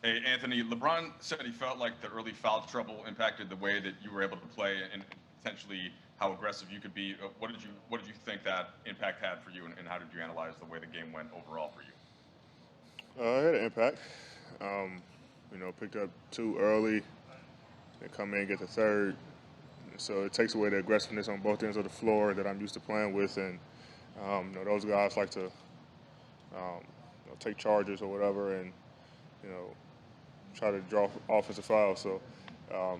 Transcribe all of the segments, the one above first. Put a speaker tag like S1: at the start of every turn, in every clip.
S1: Hey, Anthony, LeBron said he felt like the early foul trouble impacted the way that you were able to play and potentially how aggressive you could be. What did you think that impact had for you, and how did you analyze the way the game went overall for you?
S2: It had an impact. Um, picked up two early, they come in, get the third. So it takes away the aggressiveness on both ends of the floor that I'm used to playing with, and those guys like to take charges or whatever, and you know try to draw offensive fouls. So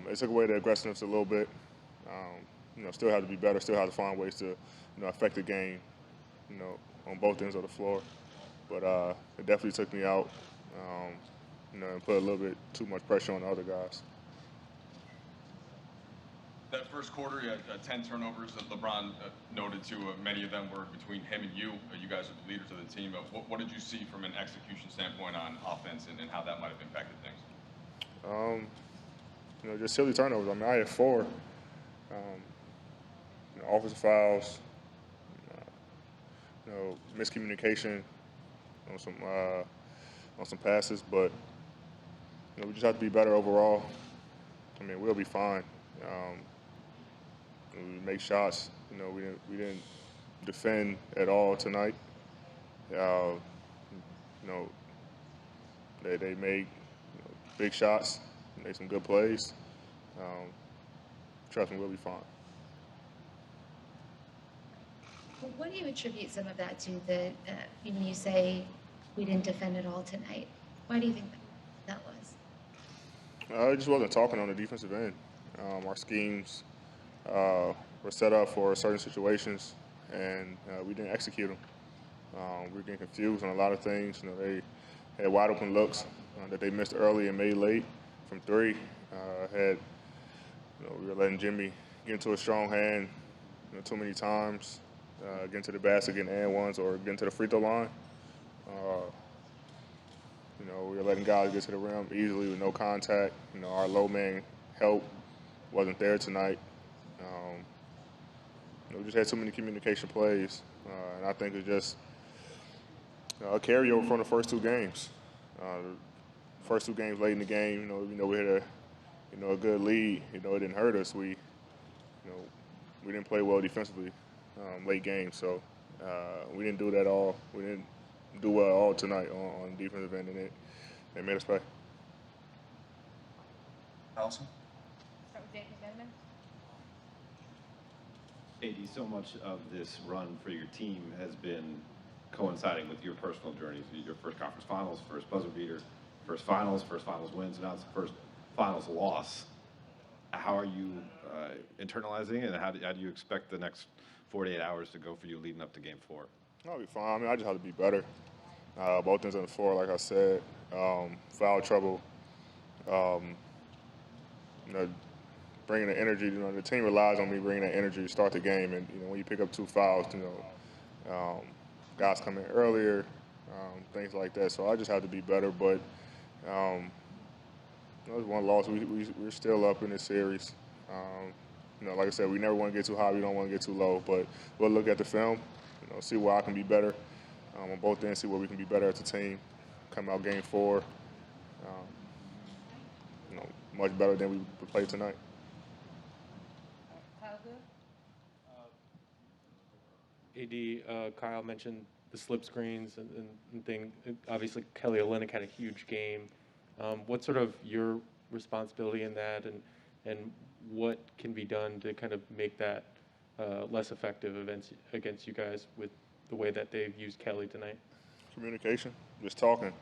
S2: it took away the aggressiveness a little bit. Still had to be better. Still had to find ways to affect the game. On both ends of the floor. But it definitely took me out. Um, and put a little bit too much pressure on the other guys.
S1: That first quarter, you had 10 turnovers that LeBron noted to. Many of them were between him and you. You guys are the leaders of the team. What did you see from an execution standpoint on offense, and how that might have impacted things?
S2: Um, just silly turnovers. I mean, I had four. Offensive fouls. Miscommunication on some passes, but we just have to be better overall. I mean, we'll be fine. Um, we make shots. We didn't defend at all tonight. Uh, you know, they made big shots, made some good plays. Um, Trust me, we'll be fine.
S3: What do you attribute some of that to? When you say we didn't defend at all tonight, why do you think that was?
S2: I just wasn't talking on the defensive end. Our schemes were set up for certain situations, and we didn't execute them. We were getting confused on a lot of things. They had wide open looks that they missed early and made late from three. We were letting Jimmy get into a strong hand too many times, get into the basket, getting and ones, or get into the free throw line. Uh, we were letting guys get to the rim easily with no contact. Our low man help wasn't there tonight. Um, we just had too many communication plays, and I think it's just a carryover from the first two games. The first two games late in the game, we had a good lead. It didn't hurt us. We didn't play well defensively late game, so we didn't do that all. We didn't do well at all tonight on defensive end, and it made us pay.
S4: Allison?
S5: Start with David Benjamin.
S6: AD, so much of this run for your team has been coinciding with your personal journeys. Your first conference finals, first buzzer beater, first finals wins, and now it's the first finals loss. How are you internalizing it, and how do you expect the next 48 hours to go for you leading up to game four?
S2: I'll be fine. I mean, I just have to be better. Both ends on the floor, like I said, foul trouble. Um, you know, Bringing the energy. The team relies on me bringing that energy to start the game, and when you pick up two fouls, guys come in earlier, things like that. So I just have to be better. But um, it's one loss. We're still up in this series. Like I said, we never want to get too high. We don't want to get too low. But we'll look at the film, see where I can be better on both ends, see where we can be better as a team. Come out game four, um, much better than we played tonight.
S5: Kyle Good.
S7: AD, Kyle mentioned the slip screens and thing. Obviously, Kelly Olynyk had a huge game. What's sort of your responsibility in that, and what can be done to kind of make that less effective against you guys with the way that they've used Kelly tonight?
S2: Communication, just talking.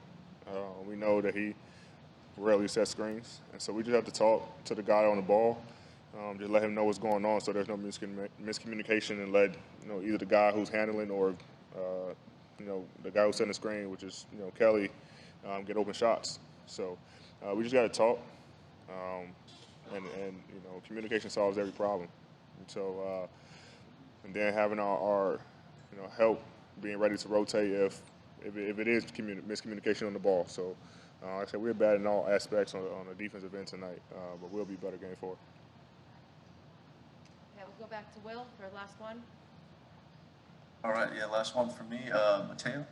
S2: We know that he rarely sets screens, and so we just have to talk to the guy on the ball. Just let him know what's going on, so there's no miscommunication, and let either the guy who's handling or the guy who's setting the screen, which is Kelly, get open shots. So we just got to talk, and communication solves every problem. And so and then having our help being ready to rotate if it is miscommunication on the ball. So like I said, we're bad in all aspects on the defensive end tonight, but we'll be better game four.
S5: Okay, we'll go back to Will for last one.
S4: All right, yeah, last one for me. Mateo?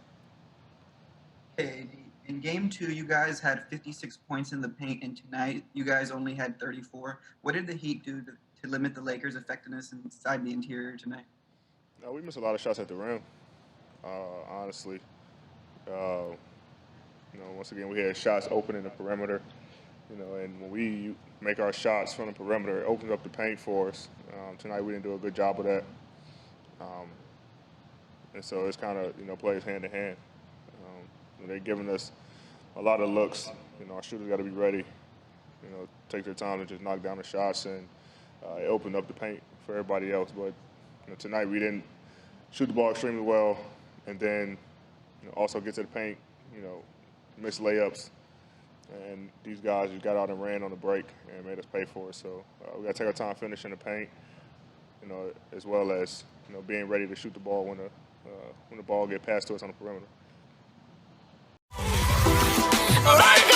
S8: Hey, AD,
S4: In game 2, you guys had 56 points in the paint, and tonight you guys only had 34. What did the Heat do to limit the Lakers' effectiveness inside the interior tonight?
S2: No, we missed a lot of shots at the rim, honestly. Once again, we had shots open in the perimeter, and when we make our shots from the perimeter, it opens up the paint for us. Tonight we didn't do a good job of that. And so it's kind of, plays hand in hand. They're giving us a lot of looks. Our shooters got to be ready, take their time to just knock down the shots, and it opened up the paint for everybody else. But tonight we didn't shoot the ball extremely well, and then also get to the paint, miss layups. And these guys just got out and ran on the break and made us pay for it. So we got to take our time finishing the paint, as well as being ready to shoot the ball when the ball get passed to us on the perimeter.
S8: All right.